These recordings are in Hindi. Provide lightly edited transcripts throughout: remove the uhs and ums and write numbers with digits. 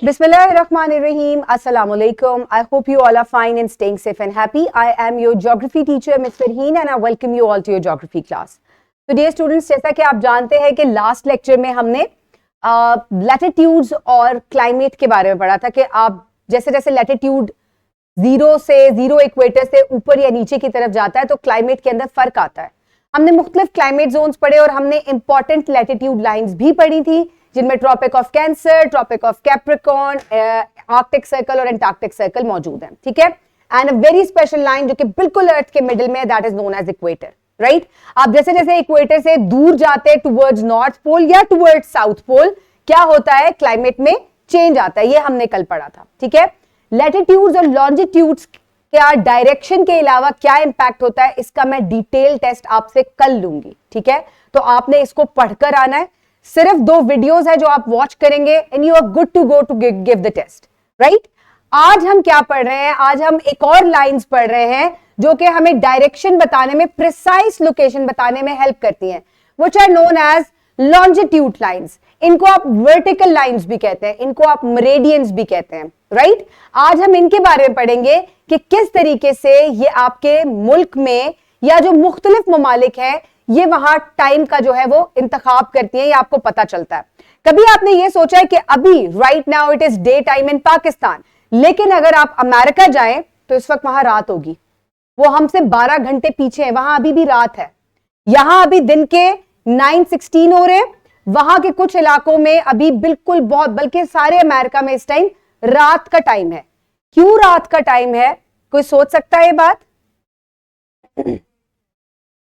Bismillahirrahmanirrahim. Assalamu alaikum. I hope you all are fine and staying safe and happy. I am your geography teacher, Ms. Farheen, and I welcome you all to your geography class. So dear students, जैसा कि आप जानते हैं कि लास्ट लेक्चर में हमने लैटिट्यूड्स और क्लाइमेट के बारे में पढ़ा था कि आप जैसे जैसे लैटिट्यूड जीरो इक्वेटर से ऊपर या नीचे की तरफ जाता है तो क्लाइमेट के अंदर फर्क आता है. हमने मुख्तलिफ क्लाइमेट जोन्स पढ़े और हमने इंपॉर्टेंट लैटिट्यूड लाइंस भी पढ़ी थी जिनमें Tropic of Cancer, Tropic of Capricorn, Arctic Circle और एंटार्क्टिक सर्कल मौजूद हैं. ठीक है. And a very special line जो कि बिल्कुल अर्थ के मिडिल में, that is known as equator. Right. आप जैसे जैसे इक्वेटर से दूर जाते हैं टुवर्ड्स नॉर्थ पोल या टुवर्ड्स साउथ पोल, क्या होता है, क्लाइमेट में चेंज आता है. ये हमने कल पढ़ा था. ठीक है. लैटिट्यूड्स और लॉन्जिट्यूड्स क्या डायरेक्शन के अलावा क्या इंपैक्ट होता है, इसका मैं डिटेल टेस्ट आपसे कल लूंगी. ठीक है. तो आपने इसको पढ़कर आना है. सिर्फ 2 वीडियोस है जो आप वॉच करेंगे and you are good to go to give the test. Right. आज हम क्या पढ़ रहे हैं, आज हम एक और लाइंस पढ़ रहे हैं जो कि हमें डायरेक्शन बताने में, प्रिसाइज लोकेशन बताने में हेल्प करती हैं, which are known as longitude lines. इनको आप वर्टिकल लाइंस भी कहते हैं, इनको आप मेरिडियंस भी कहते हैं. राइट. आज हम इनके बारे में पढ़ेंगे कि किस तरीके से ये आपके मुल्क में या जो मुख्तलिफ ममालिक हैं ये वहां टाइम का जो है वो इंतखाब करती हैं, ये आपको पता चलता है. कभी आपने ये सोचा है कि अभी right now it is day time in Pakistan, लेकिन अगर आप अमेरिका जाएं तो इस वक्त वहां रात होगी. वो हमसे 12 घंटे पीछे है, वहां अभी भी रात है. यहां अभी दिन के 9:16 हो रहे हैं, वहां के कुछ इलाकों में अभी बिल्कुल बहुत, बल्कि सारे अमेरिका में इस टाइम रात का टाइम है. क्यों रात का टाइम है, कोई सोच सकता है ये बात?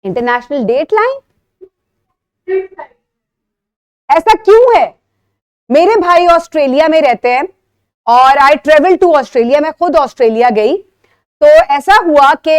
International date line. ऐसा क्यों है? मेरे भाई ऑस्ट्रेलिया में रहते हैं और आई ट्रेवल टू ऑस्ट्रेलिया, मैं खुद ऑस्ट्रेलिया गई तो ऐसा हुआ कि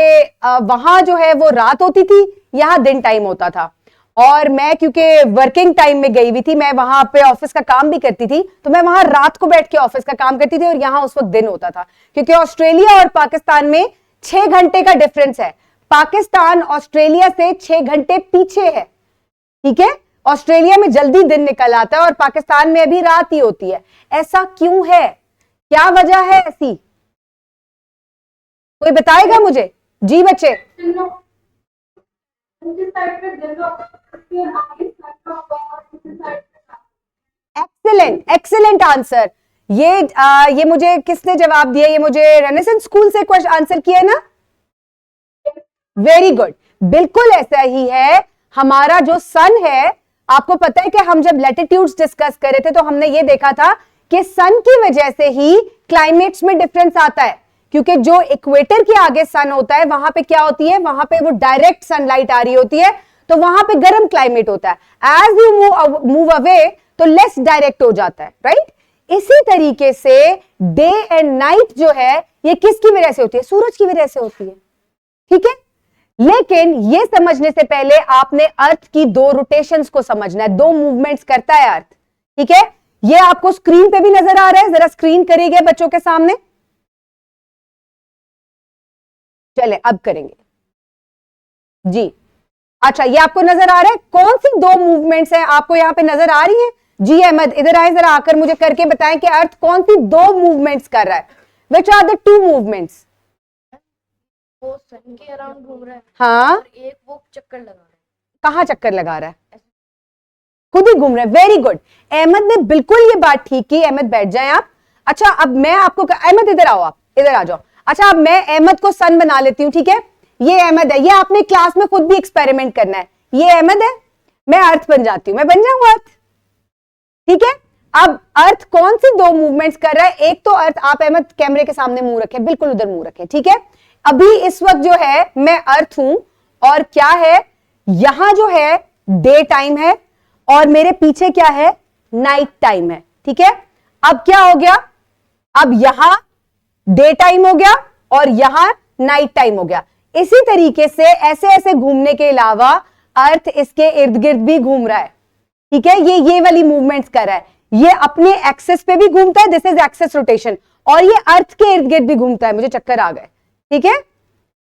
वहां जो है वो रात होती थी, यहां दिन टाइम होता था. और मैं क्योंकि वर्किंग टाइम में गई हुई थी, मैं वहां पे ऑफिस का काम भी करती थी, तो मैं वहां रात को बैठ के ऑफिस का काम करती थी और यहां उस वक्त दिन होता था. क्योंकि ऑस्ट्रेलिया और पाकिस्तान में 6 घंटे का डिफरेंस है. पाकिस्तान ऑस्ट्रेलिया से 6 घंटे पीछे है. ठीक है. ऑस्ट्रेलिया में जल्दी दिन निकल आता है और पाकिस्तान में अभी रात ही होती है. ऐसा क्यों है, क्या वजह है ऐसी, कोई बताएगा मुझे? जी बच्चे. Excellent answer. ये मुझे किसने जवाब दिया? ये मुझे रेनेसेंस स्कूल से क्वेश्चन आंसर किया है ना. Very good. बिल्कुल ऐसा ही है. हमारा जो सन है, आपको पता है कि हम जब लैटिट्यूड्स डिस्कस कर रहे थे तो हमने ये देखा था कि सन की वजह से ही क्लाइमेट्स में डिफरेंस आता है. क्योंकि जो इक्वेटर के आगे सन होता है वहां पे क्या होती है, वहां पे वो डायरेक्ट सनलाइट आ रही होती है, तो वहां पे गर्म क्लाइमेट होता है. एज यू मूव अवे तो लेस डायरेक्ट हो जाता है. राइट. इसी तरीके से डे एंड नाइट जो है ये किसकी वजह से होती है? सूरज की वजह से होती है. ठीक है. लेकिन ये समझने से पहले आपने अर्थ की 2 रोटेशंस को समझना है. 2 मूवमेंट्स करता है अर्थ. ठीक है. ये आपको स्क्रीन पे भी नजर आ रहा है, जरा स्क्रीन करिएगा बच्चों के सामने. चले अब करेंगे जी. अच्छा, ये आपको नजर आ रहा है? कौन सी 2 मूवमेंट्स हैं आपको यहां पे नजर आ रही हैं? जी अहमद इधर आए, जरा आकर मुझे करके बताएं कि अर्थ कौन सी 2 मूवमेंट्स कर रहा है. Which are the 2 movements? वो सन के अराउंड घूम रहा है. हाँ. और एक वो चक्कर लगा रहा है. कहां चक्कर लगा रहा है? खुद ही घूम रहा है. Very good. अहमद ने बिल्कुल ये बात ठीक की. अहमद बैठ जाएं आप. अच्छा, अब मैं आपको, अहमद इधर आओ, आप इधर आ जाओ. अच्छा, अब मैं अहमद को सन बना लेती हूं. ठीक है. ये अहमद है. ये आपने क्लास में खुद भी एक्सपेरिमेंट करना है. ये अहमद है, मैं अर्थ बन जाती हूं, मैं बन जाऊंगा अर्थ. ठीक है. अब अर्थ कौन सी 2 मूवमेंट्स कर रहा है? एक तो अर्थ, आप अहमद कैमरे के सामने मुंह रखें, बिल्कुल उधर मुंह रखें. ठीक है. अभी इस वक्त जो है मैं अर्थ हूं और क्या है, यहां जो है डे टाइम है और मेरे पीछे क्या है, नाइट टाइम है. ठीक है. अब क्या हो गया, अब यहां डे टाइम हो गया और यहां नाइट टाइम हो गया. इसी तरीके से ऐसे ऐसे घूमने के अलावा अर्थ इसके इर्द गिर्द भी घूम रहा है. ठीक है. ये वाली मूवमेंट्स कर रहा है. ये अपने एक्सेस पे भी घूमता है, दिस इज एक्सेस रोटेशन, और ये अर्थ के इर्द गिर्द भी घूमता है. मुझे चक्कर आ गए. ठीक है.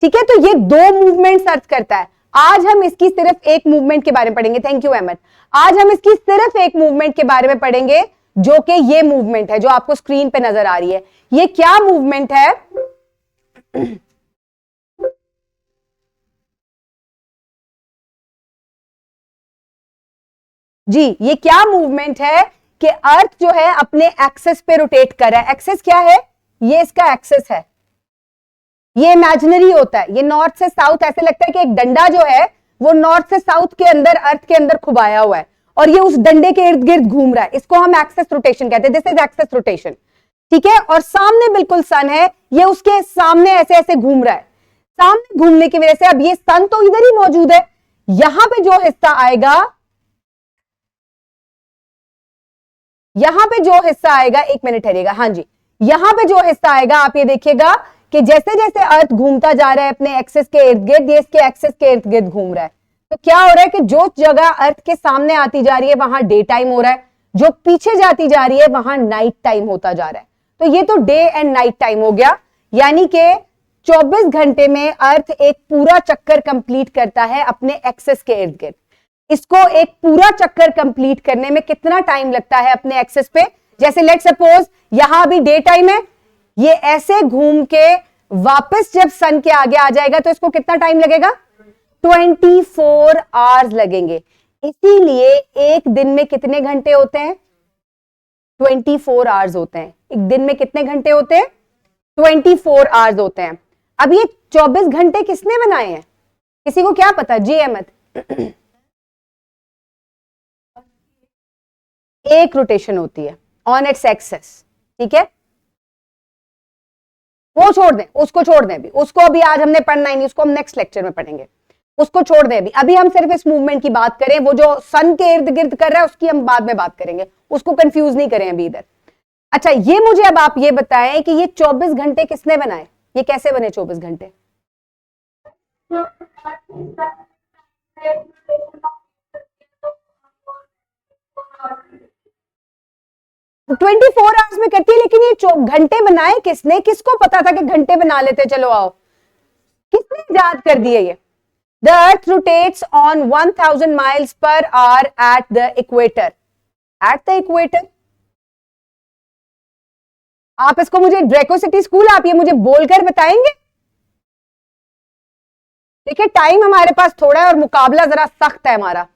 ठीक है. तो ये 2 मूवमेंट्स अर्थ करता है. आज हम इसकी सिर्फ एक मूवमेंट के बारे में पढ़ेंगे. Thank you Ahmad. आज हम इसकी सिर्फ एक मूवमेंट के बारे में पढ़ेंगे जो कि ये मूवमेंट है जो आपको स्क्रीन पे नजर आ रही है। ये क्या मूवमेंट है? जी, ये क्या मूवमेंट है कि अर्थ जो है अपने एक्सेस पे रोटेट कर रहा है। एक्सेस क्या है? ये इसका एक्सेस है। ये इमेजिनरी होता है, ये नॉर्थ से साउथ, ऐसे लगता है कि एक डंडा जो है वो नॉर्थ से साउथ के अंदर अर्थ के अंदर खुबाया हुआ है और ये उस डंडे के इर्द गिर्द घूम रहा है। इसको हम एक्सेस रोटेशन कहते हैं। दिस इज एक्सेस रोटेशन, ठीक है। और सामने बिल्कुल सन है, ये उसके सामने ऐसे ऐसे घूम रहा है। सामने घूमने की वजह से अब ये सन तो इधर ही मौजूद है, यहां पे जो हिस्सा आएगा, यहां पे जो हिस्सा आएगा, एक मिनट ठहरिएगा, हाँ जी, यहां पे जो हिस्सा आएगा आप ये देखिएगा कि जैसे जैसे अर्थ घूमता जा रहा है अपने एक्सेस के इर्द गिर्द, ये इसके एक्सेस के इर्द गिर्द घूम रहा है। तो क्या हो रहा है कि जो जगह अर्थ के सामने आती जा रही है वहां डे टाइम हो रहा है, जो पीछे जाती जा रही है वहां नाइट टाइम होता जा रहा है। तो ये तो डे एंड नाइट टाइम हो गया, यानी कि 24 घंटे में अर्थ एक पूरा चक्कर कंप्लीट करता है अपने एक्सेस के इर्द गिर्द। इसको एक पूरा चक्कर कंप्लीट करने में कितना टाइम लगता है अपने एक्सेस पे? जैसे लेट सपोज यहां अभी डे टाइम है, ये ऐसे घूम के वापस जब सन के आगे आ जाएगा तो इसको कितना टाइम लगेगा? 24 आवर्स लगेंगे। इसीलिए एक दिन में कितने घंटे होते हैं? 24 आवर्स होते हैं। एक दिन में कितने घंटे होते हैं? 24 आवर्स होते हैं। अब ये 24 घंटे किसने बनाए हैं? किसी को क्या पता? जी अहमद। एक रोटेशन होती है ऑन इट्स एक्सेस, ठीक है। वो छोड़ दें, उसको छोड़ दें, अभी उसको अभी आज हमने पढ़ना ही नहीं, उसको हम नेक्स्ट लेक्चर में पढ़ेंगे। उसको छोड़ दें, अभी हम सिर्फ इस मूवमेंट की बात करें। वो जो सन के इर्द गिर्द कर रहा है उसकी हम बाद में बात करेंगे, उसको कंफ्यूज नहीं करें अभी इधर। अच्छा, ये मुझे अब आप ये बताएं कि ये 24 घंटे किसने बनाए? ये कैसे बने 24 घंटे? 24 आवर्स में करती है, लेकिन ये घंटे बनाए किसने? किसको पता था कि घंटे बना लेते? चलो आओ, किसने इजाद कर दिए ये? The earth rotates on 1000 miles per hour at the equator. At the equator? आप इसको मुझे ड्रैको सिटी स्कूल, आप ये मुझे बोलकर बताएंगे? देखिए टाइम हमारे पास थोड़ा है और मुकाबला जरा सख्त है हमारा।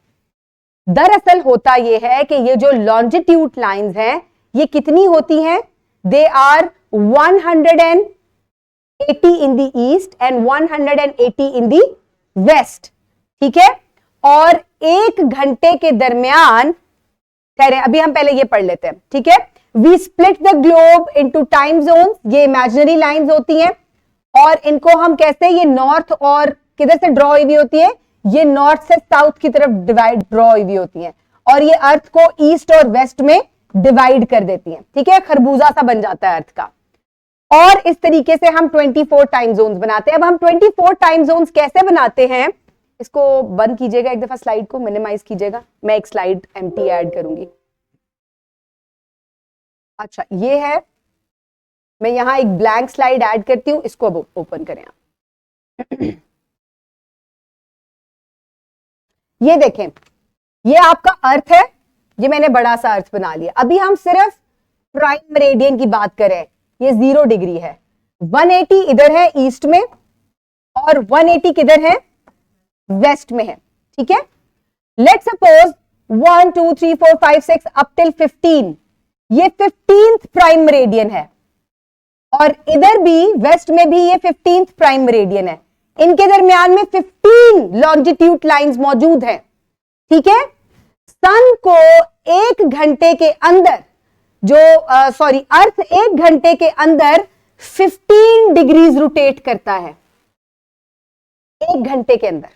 दरअसल होता यह है कि ये जो लॉन्जिट्यूड लाइंस हैं ये कितनी होती हैं? They are 180 in the east and 180 in the west, ठीक है। और एक घंटे के दरमियान, ठहरे अभी हम पहले ये पढ़ लेते हैं, ठीक है। We split the globe into time zone, ये इमेजिनरी लाइंस होती हैं और इनको हम कैसे, ये नॉर्थ और किधर से ड्रॉ हुई होती है? ये नॉर्थ से साउथ की तरफ डिवाइड ड्रॉ हुई होती हैं और ये अर्थ को ईस्ट और वेस्ट में डिवाइड कर देती हैं, ठीक है। खरबूजा सा बन जाता है अर्थ का। और इस तरीके से हम 24 टाइम जोन्स बनाते हैं। अब हम 24 टाइम जोन्स कैसे बनाते हैं? इसको बंद कीजिएगा एक दफा, स्लाइड को मिनिमाइज कीजिएगा, मैं एक स्लाइड एम्प्टी ऐड करूंगी। अच्छा ये है, मैं यहां एक ब्लैंक स्लाइड ऐड करती हूं, इसको अब ओपन करें आप। ये देखें, ये आपका अर्थ है, ये मैंने बड़ा सा अर्थ बना लिया। अभी हम सिर्फ प्राइम मेरिडियन की बात करें, ये 0 डिग्री है। 180 इधर है ईस्ट में और 180 किधर है? वेस्ट में है, ठीक है। लेट्स सपोज 1 2 3 4 5 6 अप टिल 15, ये 15th प्राइम मेरिडियन है और इधर भी वेस्ट में भी ये 15th प्राइम मेरिडियन है। इनके दरमियान में 15 लॉन्जिट्यूड लाइंस मौजूद हैं, ठीक है। सन को एक घंटे के अंदर जो अर्थ एक घंटे के अंदर 15 डिग्रीज रोटेट करता है, एक घंटे के अंदर।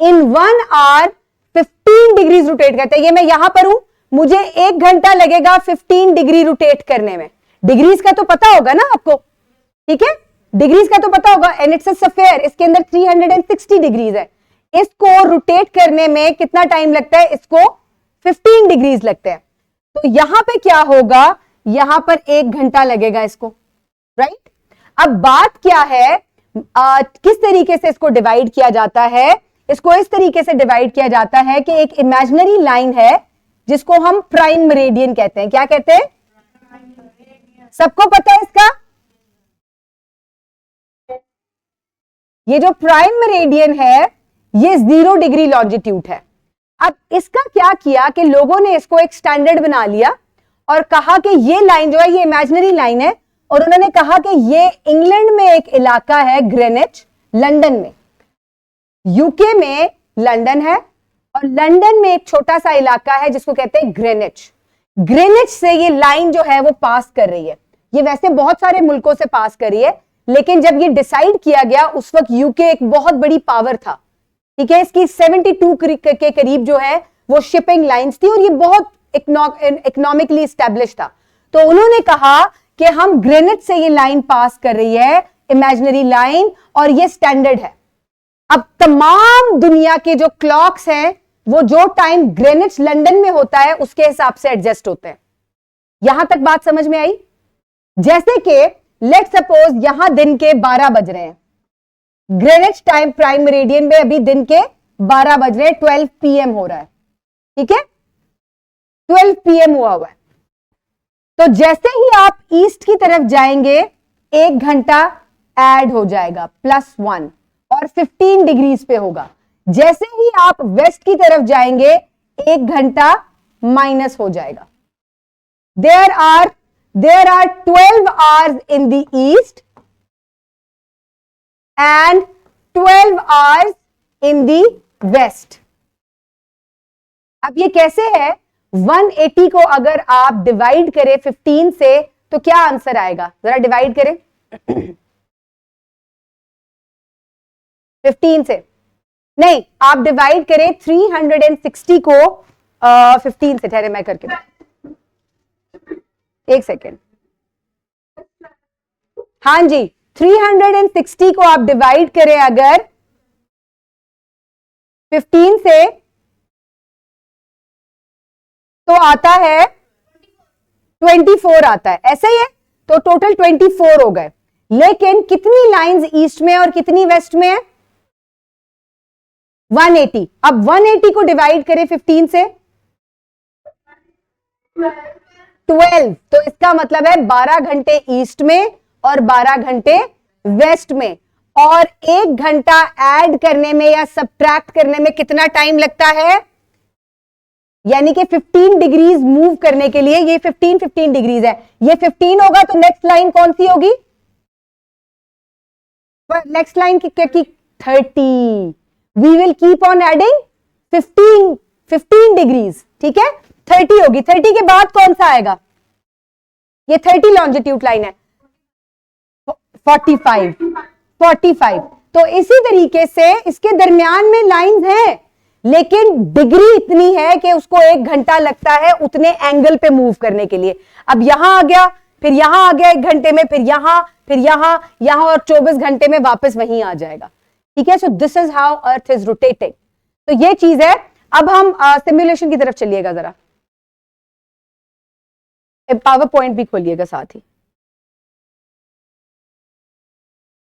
इन 1 आवर 15 डिग्रीज रोटेट करता है। ये मैं यहां पर हूं, मुझे 1 घंटा लगेगा 15 डिग्री रोटेट करने में। डिग्रीज का तो पता होगा ना आपको, ठीक है, डिग्रीज का तो पता होगा। एंड इट्स अ स्फीयर, इसके अंदर 360 डिग्रीज है। इसको रोटेट करने में कितना टाइम लगता है? इसको 15 डिग्रीज लगते हैं। तो यहां पे क्या होगा? यहां पर 1 घंटा लगेगा इसको, राइट। अब बात क्या है, किस तरीके से इसको डिवाइड किया जाता है? इसको इस तरीके से डिवाइड किया जाता है कि एक इमेजिनरी लाइन है जिसको हम प्राइम मेरिडियन कहते हैं। क्या कहते हैं? सबको पता है इसका? ये जो प्राइम मेरिडियन है ये 0 डिग्री लॉन्जिट्यूड है। अब इसका क्या किया कि लोगों ने इसको एक स्टैंडर्ड बना लिया और कहा कि ये लाइन जो है ये इमेजिनरी लाइन है, और उन्होंने कहा कि ये इंग्लैंड में एक इलाका है ग्रेनिच, लंदन में, यूके में लंदन है, और लंदन में एक छोटा सा इलाका है जिसको कहते हैं ग्रेनिच। ग्रेनिच से ये लाइन जो है वो पास कर रही है। ये वैसे बहुत सारे मुल्कों से पास कर रही है, लेकिन जब ये डिसाइड किया गया उस वक्त यूके एक बहुत बड़ी पावर था, ठीक है, इसकी 72 के करीब जो है वो शिपिंग लाइंस थी और ये बहुत इकोनॉमिकली एस्टेब्लिश था। तो उन्होंने कहा कि हम ग्रेनिच से ये लाइन पास कर रही है, इमेजिनरी लाइन, और ये स्टैंडर्ड है। अब तमाम दुनिया के जो क्लॉक्स हैं वो जो टाइम ग्रेनिच लंदन में होता है उसके हिसाब से एडजस्ट होते हैं। यहां तक बात समझ में आई? जैसे कि लेट्स सपोज यहां दिन के 12 बज रहे हैं, ग्रेनिच टाइम प्राइम मेरिडियन में अभी दिन के 12 बज रहे हैं, 12 PM हो रहा है, ठीक है, 12 PM हुआ है। तो जैसे ही आप ईस्ट की तरफ जाएंगे 1 घंटा ऐड हो जाएगा +1 और 15 डिग्रीज पे होगा। जैसे ही आप वेस्ट की तरफ जाएंगे 1 घंटा माइनस हो जाएगा। There are 12 hours in the east and 12 hours in the west। अब ये कैसे है? 180 को अगर आप डिवाइड करें 15 से तो क्या आंसर आएगा? जरा डिवाइड करें 15 से, नहीं, आप डिवाइड करें 360 को 15 से। ठहरे मैं करके, एक सेकेंड। हाँ जी, 360 को आप डिवाइड करें अगर 15 से तो आता है 24 आता है, ऐसा ही है। तो टोटल 24 हो गए, लेकिन कितनी लाइंस ईस्ट में और कितनी वेस्ट में है? 180। अब 180 को डिवाइड करें 15 से 12, तो इसका मतलब है 12 घंटे ईस्ट में और 12 घंटे वेस्ट में, और 1 घंटा ऐड करने में या सब्ट्रैक्ट करने में कितना टाइम लगता है? यानी कि 15 डिग्रीज मूव करने के लिए, ये 15 डिग्रीज है, ये 15 होगा तो नेक्स्ट लाइन कौन सी होगी? नेक्स्ट लाइन की 30। We will keep on adding 15 degrees, ठीक है, 30 होगी। 30 के बाद कौन सा आएगा? ये 30 लॉन्जिट्यूड लाइन है, 45। तो इसी तरीके से इसके दरमियान में लाइंस हैं, लेकिन डिग्री इतनी है कि उसको 1 घंटा लगता है उतने एंगल पे मूव करने के लिए। अब यहां आ गया, फिर यहां आ गया 1 घंटे में, फिर यहां और 24 घंटे में वापस वहीं आ जाएगा, ठीक है। So this is how earth is rotating. तो ये चीज है। अब हम सिमुलेशन की तरफ चलिएगा जरा, पावर पॉइंट भी खोलिएगा साथ ही,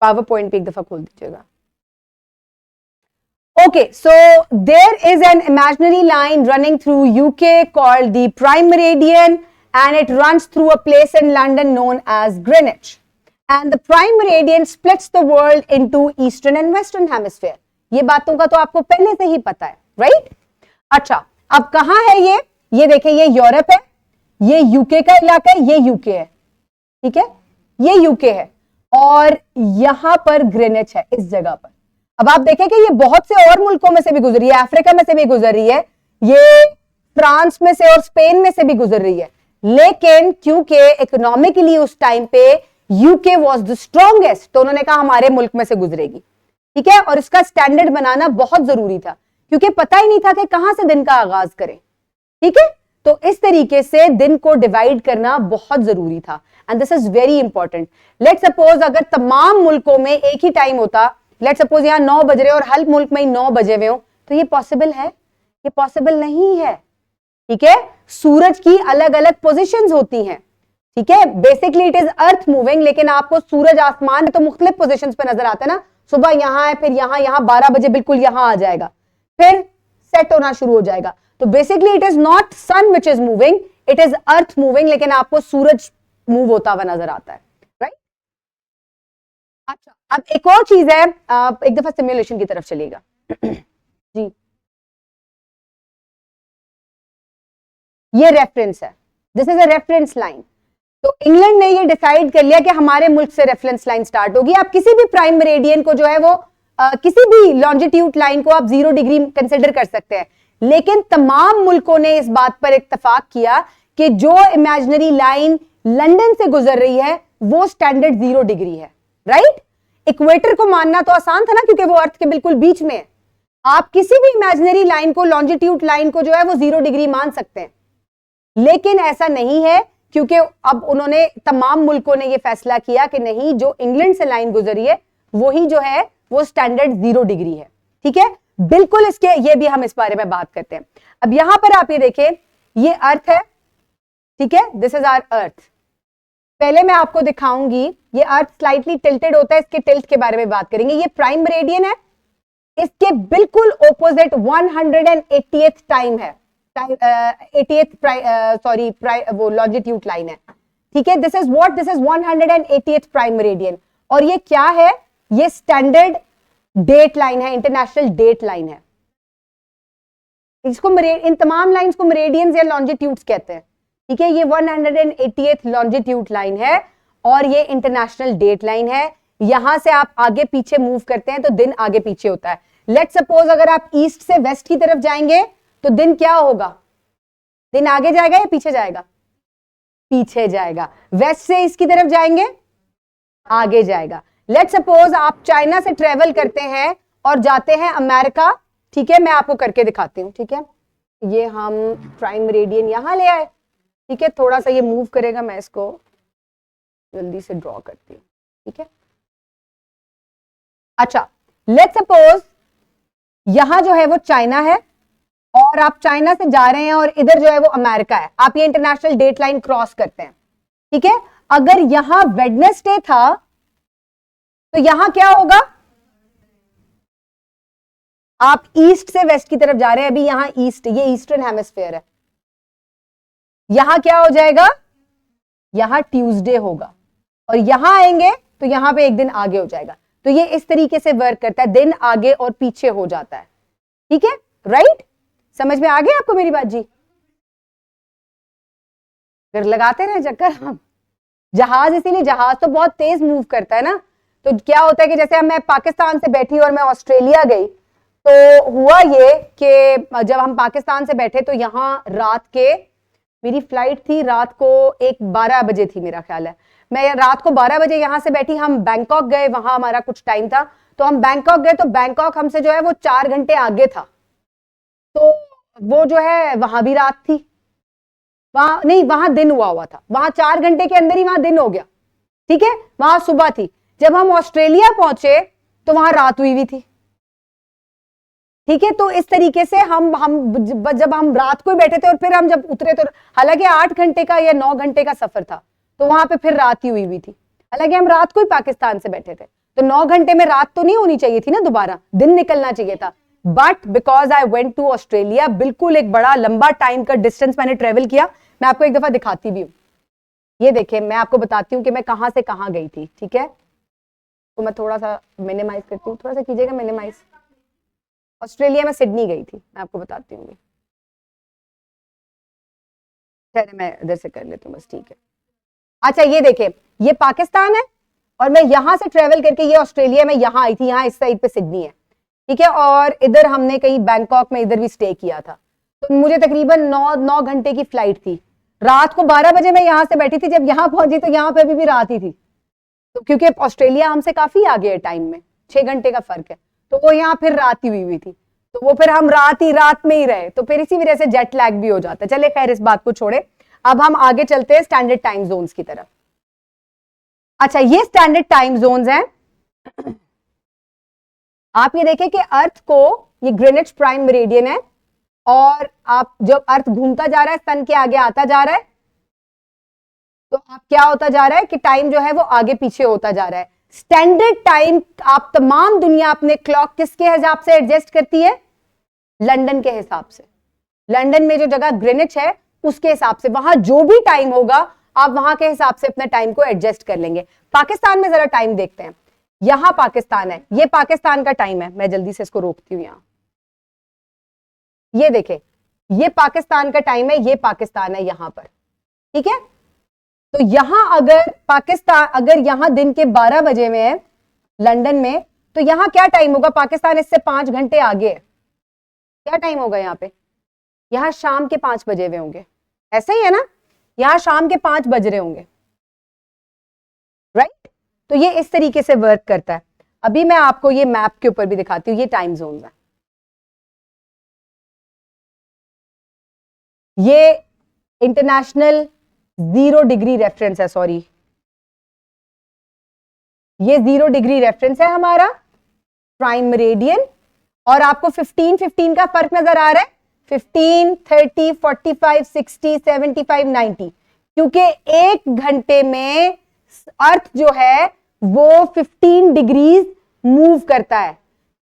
पावर पॉइंट भी एक दफा खोल दीजिएगा। Okay, so there is an imaginary line running through UK called the Prime Meridian, and it runs through a place in London known as Greenwich. And the Prime Meridian splits the world into Eastern and Western Hemisphere. ये बातों का तो आपको पहले से ही पता है, right? अच्छा, अब कहाँ है ये? ये देखें, ये यूरोप है, ये यूके का इलाका है, ये यूके है, ठीक है, ये यूके है, और यहां पर ग्रीनिच है इस जगह पर। अब आप देखें कि ये बहुत से और मुल्कों में से भी गुजर रही है, अफ्रीका में से भी गुजर रही है, ये फ्रांस में से और स्पेन में से भी गुजर रही है, लेकिन क्योंकि इकोनॉमिकली उस टाइम पे यूके वाज द स्ट्रॉन्गेस्ट, तो उन्होंने कहा हमारे मुल्क में से गुजरेगी, ठीक है। और इसका स्टैंडर्ड बनाना बहुत जरूरी था, क्योंकि पता ही नहीं था कि कहां से दिन का आगाज करें, ठीक है। तो इस तरीके से दिन को डिवाइड करना बहुत जरूरी था, and this is very important. Let's suppose अगर तमाम मुल्कों में एक ही टाइम होता, लेट्स सपोज यहां 9 बज रहे और हर मुल्क में 9 बजे हुए हो, तो ये पॉसिबल है? ये पॉसिबल नहीं है, ठीक है। सूरज की अलग अलग पोजीशंस होती हैं, ठीक है। Basically it is earth moving, लेकिन आपको सूरज आसमान में तो मुख्तलिफ पोजीशंस पे नजर आता है ना। सुबह यहां है, फिर यहां 12 बजे बिल्कुल यहां आ जाएगा, फिर सेट होना शुरू हो जाएगा। तो basically it is not sun which is moving, it is earth moving, लेकिन आपको सूरज मूव होता हुआ नजर आता है, राइट? अच्छा, अब एक और चीज है, आप एक दफा सिमुलेशन की तरफ चलिएगा जी। ये रेफरेंस है, this is a reference line. तो इंग्लैंड ने ये डिसाइड कर लिया कि हमारे मुल्क से रेफरेंस लाइन स्टार्ट होगी। आप किसी भी प्राइम मेरिडियन को जो है वो किसी भी लॉन्जिट्यूड लाइन को आप 0 डिग्री कंसिडर कर सकते हैं, लेकिन तमाम मुल्कों ने इस बात पर इत्तेफाक किया कि जो इमेजिनरी लाइन लंदन से गुजर रही है वो स्टैंडर्ड 0 डिग्री है, राइट? इक्वेटर को मानना तो आसान था ना, क्योंकि वो अर्थ के बिल्कुल बीच में है। आप किसी भी इमेजिनरी लाइन को, लॉन्जिट्यूड लाइन को जो है वो 0 डिग्री मान सकते हैं, लेकिन ऐसा नहीं है, क्योंकि अब उन्होंने, तमाम मुल्कों ने यह फैसला किया कि नहीं, जो इंग्लैंड से लाइन गुजरी है वही जो है वो स्टैंडर्ड 0 डिग्री है। ठीक है, बिल्कुल, इसके ये भी हम इस बारे में बात करते हैं। अब यहां पर आप ये देखें, ये अर्थ है, ठीक है, दिस इज आवर अर्थ। पहले मैं आपको दिखाऊंगी, ये अर्थ स्लाइटली टिल्टेड होता है, इसके टिल्ट के बारे में बात करेंगे। ये प्राइम मेरिडियन है, इसके बिल्कुल ऑपोजिट 180th टाइम है, 80th सॉरी वो लॉन्जिट्यूड लाइन है। ठीक है, this is 180th prime meridian. और ये क्या है? ये स्टैंडर्ड डेट लाइन है, इंटरनेशनल डेट लाइन है। इसको इन तमाम लाइंस को मेरिडियंस या लॉन्जिट्यूड्स कहते हैं। ठीक है, ये 180th लॉन्जिट्यूड लाइन है और ये इंटरनेशनल डेट लाइन है। यहां से आप आगे पीछे मूव करते हैं तो दिन आगे पीछे होता है। लेट्स सपोज अगर आप ईस्ट से वेस्ट की तरफ जाएंगे तो दिन क्या होगा? दिन आगे जाएगा या पीछे जाएगा? पीछे जाएगा। वेस्ट से ईस्ट की तरफ जाएंगे, आगे जाएगा। लेट्स सपोज आप चाइना से ट्रेवल करते हैं और जाते हैं अमेरिका। ठीक है, मैं आपको करके दिखाती हूं। ठीक है, ये हम प्राइम मेरिडियन यहां ले आए। ठीक है, थोड़ा सा ये मूव करेगा, मैं इसको जल्दी से ड्रॉ करती हूं। ठीक है, अच्छा, लेट्स सपोज यहां जो है वो चाइना है और आप चाइना से जा रहे हैं और इधर जो है वो अमेरिका है। आप ये इंटरनेशनल डेट लाइन क्रॉस करते हैं। ठीक है, अगर यहां वेडनेसडे था तो यहां क्या होगा? आप ईस्ट से वेस्ट की तरफ जा रहे हैं, अभी यहां ईस्ट, ये ईस्टर्न हेमिस्फीयर है। यहां क्या हो जाएगा? यहां ट्यूसडे होगा और यहां आएंगे तो यहां पे एक दिन आगे हो जाएगा। तो ये इस तरीके से वर्क करता है, दिन आगे और पीछे हो जाता है। ठीक है, राइट? समझ में आ गया आपको मेरी बात जी? फिर लगाते रहे चक्कर हम। जहाज, इसीलिए जहाज तो बहुत तेज मूव करता है ना। तो क्या होता है कि जैसे मैं पाकिस्तान से बैठी और मैं ऑस्ट्रेलिया गई, तो हुआ ये कि जब हम पाकिस्तान से बैठे तो यहाँ रात के, मेरी फ्लाइट थी रात को 12 बजे थी मेरा ख्याल है। मैं रात को 12 बजे यहां से बैठी, हम बैंकॉक गए, वहां हमारा कुछ टाइम था, तो हम बैंकॉक गए। तो बैंकॉक हमसे जो है वो 4 घंटे आगे था, तो वो जो है वहां भी रात थी, वहां नहीं, वहां दिन हुआ था। वहां 4 घंटे के अंदर ही वहां दिन हो गया। ठीक है, वहां सुबह थी। जब हम ऑस्ट्रेलिया पहुंचे तो वहां रात हुई थी। ठीक है, तो इस तरीके से हम जब हम रात को ही बैठे थे और फिर हम जब उतरे तो, हालांकि 8 घंटे का या 9 घंटे का सफर था, तो वहां पे फिर रात ही हुई थी। हालांकि हम रात को ही पाकिस्तान से बैठे थे, तो 9 घंटे में रात तो नहीं होनी चाहिए थी ना, दोबारा दिन निकलना चाहिए था। But because I went to Australia, बिल्कुल एक बड़ा लंबा टाइम का डिस्टेंस मैंने ट्रेवल किया। मैं आपको एक दफा दिखाती भी हूँ। ये देखें, मैं आपको बताती हूँ कि मैं कहां से कहां गई थी। ठीक है, तो मैं थोड़ा सा मिनिमाइज करती हूँ, थोड़ा सा कीजिएगा मिनिमाइज। ऑस्ट्रेलिया में सिडनी गई थी, मैं आपको बताती हूँ। चलिए मैं इधर से कर लेती हूँ बस। ठीक है, अच्छा ये देखें, ये पाकिस्तान है और मैं यहां से ट्रेवल करके ये ऑस्ट्रेलिया में यहां आई थी। यहाँ इस साइड पे सिडनी है। ठीक है, और इधर हमने कहीं बैंकॉक में इधर भी स्टे किया था। तो मुझे तकरीबन 9 घंटे की फ्लाइट थी। रात को 12 बजे मैं यहां से बैठी थी, जब यहां पहुंची तो यहां पे अभी भी रात ही थी। तो क्योंकि ऑस्ट्रेलिया हमसे काफी आगे है टाइम में, 6 घंटे का फर्क है, तो वो यहाँ फिर रात ही हुई थी। तो वो फिर हम रात में ही रहे, तो फिर इसी वजह से जेट लैग भी हो जाता है। चले खैर, इस बात को छोड़े, अब हम आगे चलते हैं स्टैंडर्ड टाइम जोन्स की तरफ। अच्छा, ये स्टैंडर्ड टाइम जोन्स हैं। आप ये देखें कि अर्थ को, ये ग्रीनिच प्राइम मेरिडियन है और आप जब अर्थ घूमता जा रहा है, सन के आगे आता जा रहा है, तो आप क्या होता जा रहा है कि टाइम जो है वो आगे पीछे होता जा रहा है। स्टैंडर्ड टाइम आप तमाम दुनिया अपने क्लॉक किसके हिसाब से एडजस्ट करती है? लंदन के हिसाब से। लंदन में जो जगह ग्रीनिच है उसके हिसाब से वहां जो भी टाइम होगा आप वहां के हिसाब से अपने टाइम को एडजस्ट कर लेंगे। पाकिस्तान में जरा टाइम देखते हैं। यहां पाकिस्तान है, ये पाकिस्तान का टाइम है। मैं जल्दी से इसको रोकती हूं। यहां ये देखें, ये पाकिस्तान का टाइम है, ये पाकिस्तान है यहां पर, ठीक है। तो यहां अगर पाकिस्तान, अगर यहां दिन के 12 बजे में है लंदन में, तो यहां क्या टाइम होगा? पाकिस्तान इससे 5 घंटे आगे है। क्या टाइम होगा यहां पे? यहां शाम के 5 बजे हुए होंगे, ऐसा ही है ना? यहां शाम के 5 बज रहे होंगे, राइट। तो ये इस तरीके से वर्क करता है। अभी मैं आपको ये मैप के ऊपर भी दिखाती हूँ। ये टाइम जोन है, ये इंटरनेशनल 0 डिग्री रेफरेंस है, सॉरी ये 0 डिग्री रेफरेंस है हमारा प्राइम मेरिडियन। और आपको 15 का फर्क नजर आ रहा है, 15, 30, 45, 60, 75, 90, क्योंकि 1 घंटे में अर्थ जो है वो 15 डिग्रीज मूव करता है,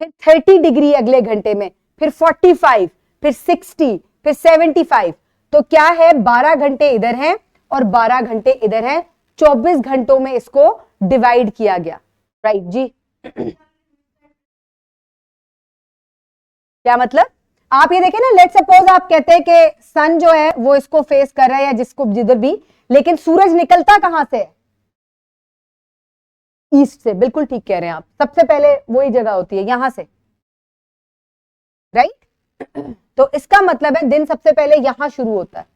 फिर 30 डिग्री अगले घंटे में, फिर 45, फिर 60, फिर 75। तो क्या है, 12 घंटे इधर हैं और 12 घंटे इधर हैं। 24 घंटों में इसको डिवाइड किया गया, राइट जी। क्या मतलब? आप ये देखें ना, लेट सपोज आप कहते हैं कि सन जो है वो इसको फेस कर रहा है या जिसको जिधर भी, लेकिन सूरज निकलता कहां से है? ईस्ट से। बिल्कुल ठीक कह रहे हैं आप, सबसे पहले वही जगह होती है यहां से, राइट। तो इसका मतलब है दिन सबसे पहले यहां शुरू होता है।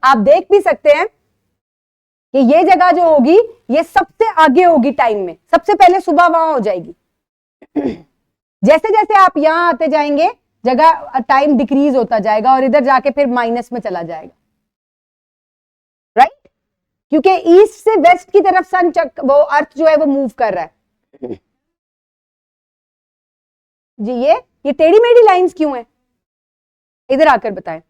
आप देख भी सकते हैं कि ये जगह जो होगी ये सबसे आगे होगी टाइम में, सबसे पहले सुबह वहां हो जाएगी। जैसे जैसे आप यहां आते जाएंगे जगह टाइम डिक्रीज होता जाएगा और इधर जाके फिर माइनस में चला जाएगा, राइट। क्योंकि ईस्ट से वेस्ट की तरफ सन वो अर्थ जो है वो मूव कर रहा है जी। ये टेढ़ी मेढ़ी लाइंस क्यों है? इधर आकर बताएं।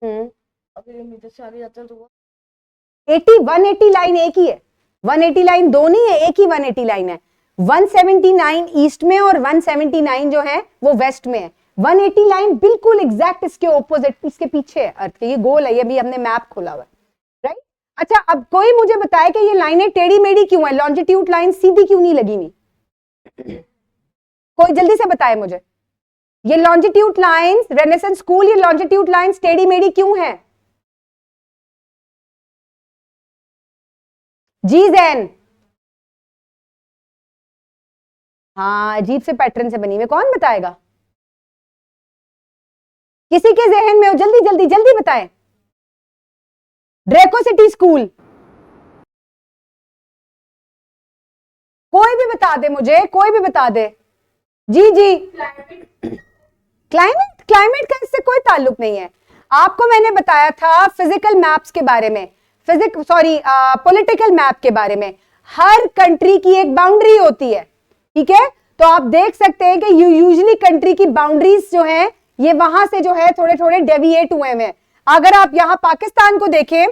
अगर मीटर से आगे जाते हैं तो 180 लाइन एक ही है, 180 लाइन दो नहीं है, एक ही 180 लाइन है। 179 ईस्ट में और 179 जो है वो वेस्ट में है। 180 लाइन बिल्कुल एग्जैक्ट इसके ऑपोजिट, इसके पीछे है अर्थ के। ये गोल है, ये भी हमने मैप खोला हुआ है, राइट। अच्छा, अब कोई मुझे बताए कि ये लाइनें टेढ़ी मेढ़ी क्यों है, लॉन्जिट्यूड लाइन सीधी क्यों नहीं लगी हुई? कोई जल्दी से बताए मुझे, ये लॉन्जिट्यूड लाइंस, रेनेसेंस स्कूल, ये लॉन्जिट्यूड लाइंस टेढ़ी मेढ़ी क्यों है? जी जैन, हाँ अजीब से पैटर्न से बनी हुई, कौन बताएगा? किसी के जहन में हो, जल्दी जल्दी जल्दी बताएं। ड्रेको सिटी स्कूल, कोई भी बता दे मुझे, कोई भी बता दे। जी जी, क्लाइमेट, क्लाइमेट का इससे कोई ताल्लुक नहीं है। आपको मैंने बताया था फिजिकल मैप्स के बारे में, पॉलिटिकल मैप के बारे में। हर कंट्री की एक बाउंड्री होती है, ठीक है। तो आप देख सकते हैं कि यूजुअली कंट्री की बाउंड्रीज जो हैं ये वहां से जो है थोड़े थोड़े डेविएट हुए हैं। अगर आप यहां पाकिस्तान को देखें,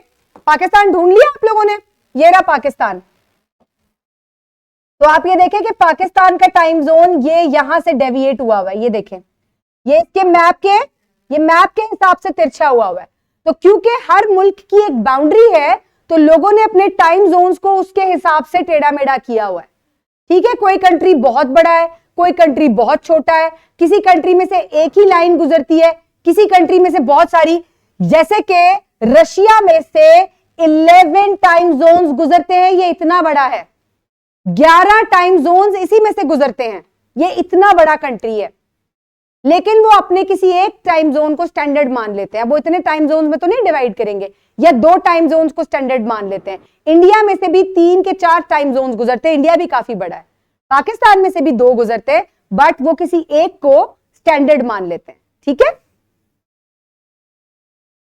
पाकिस्तान ढूंढ लिया आप लोगों ने, ये रहा पाकिस्तान। तो आप ये देखें कि पाकिस्तान का टाइम जोन ये यहां से डेविएट हुआ हुआ है, ये देखें, ये इसके मैप के हिसाब से तिरछा हुआ हुआ है। तो क्योंकि हर मुल्क की एक बाउंड्री है तो लोगों ने अपने टाइम जोन्स को उसके हिसाब से टेढ़ा मेढ़ा किया हुआ है, ठीक है। कोई कंट्री बहुत बड़ा है, कोई कंट्री बहुत छोटा है, किसी कंट्री में से एक ही लाइन गुजरती है, किसी कंट्री में से बहुत सारी। जैसे कि रशिया में से 11 टाइम जोन्स गुजरते हैं, ये इतना बड़ा है। 11 टाइम जोन्स इसी में से गुजरते हैं, ये इतना बड़ा कंट्री है। लेकिन वो अपने किसी एक टाइम जोन को स्टैंडर्ड मान लेते हैं। वो इतने टाइम जोन में तो नहीं डिवाइड करेंगे, या 2 टाइम जोन्स को स्टैंडर्ड मान लेते हैं। इंडिया में से भी 3 के 4 टाइम जोन्स गुजरते हैं, इंडिया भी काफी बड़ा है। पाकिस्तान में से भी 2 गुजरते हैं, बट वो किसी एक को स्टैंडर्ड मान लेते हैं, ठीक है।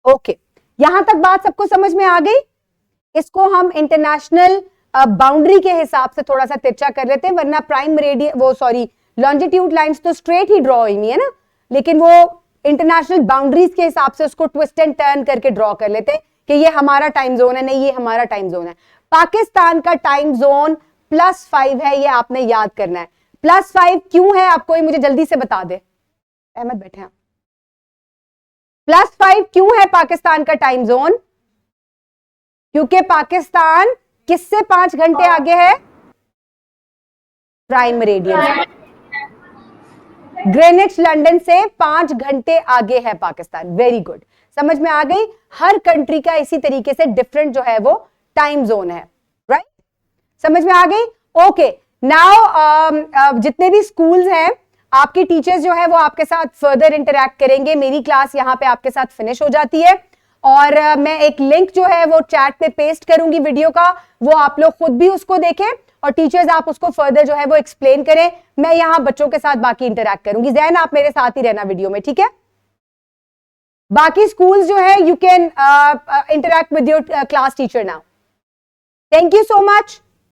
ओके, यहां तक बात सबको समझ में आ गई। इसको हम इंटरनेशनल बाउंड्री के हिसाब से थोड़ा सा तिरछा कर लेते हैं, वरना प्राइम मेरिडियन लॉन्जिट्यूड लाइंस तो स्ट्रेट ही ड्रॉ हुई है ना, लेकिन वो इंटरनेशनल बाउंड्रीज के हिसाब से उसको ट्विस्ट एंड टर्न करके ड्रॉ कर लेते हैं कि ये हमारा टाइम जोन है, नहीं ये हमारा टाइम जोन है। पाकिस्तान का टाइम जोन +5 है, ये आपने याद करना है। +5 क्यों है, आपको मुझे जल्दी से बता दे। अहमद बैठे हैं। +5 क्यों है पाकिस्तान का टाइम जोन? क्योंकि पाकिस्तान किससे 5 घंटे आगे है? प्राइम मेरिडियन, ग्रीनिच लंदन से 5 घंटे आगे है पाकिस्तान। वेरी गुड, समझ में आ गई। हर कंट्री का इसी तरीके से डिफरेंट जो है वो टाइम जोन है, राइट? समझ में आ गई। ओके, नाउ जितने भी स्कूल्स हैं, आपके टीचर्स जो है वो आपके साथ फर्दर इंटरैक्ट करेंगे। मेरी क्लास यहां पे आपके साथ फिनिश हो जाती है और मैं एक लिंक जो है वो चैट पे पेस्ट करूंगी वीडियो का, वो आप लोग खुद भी उसको देखें और टीचर्स आप उसको फर्दर जो है वो एक्सप्लेन करें। मैं यहां बच्चों के साथ बाकी इंटरैक्ट करूंगी। जैन, आप मेरे साथ ही रहना वीडियो में, ठीक है? बाकी स्कूल्स जो है, you can interact with your class teacher now. Thank you so much.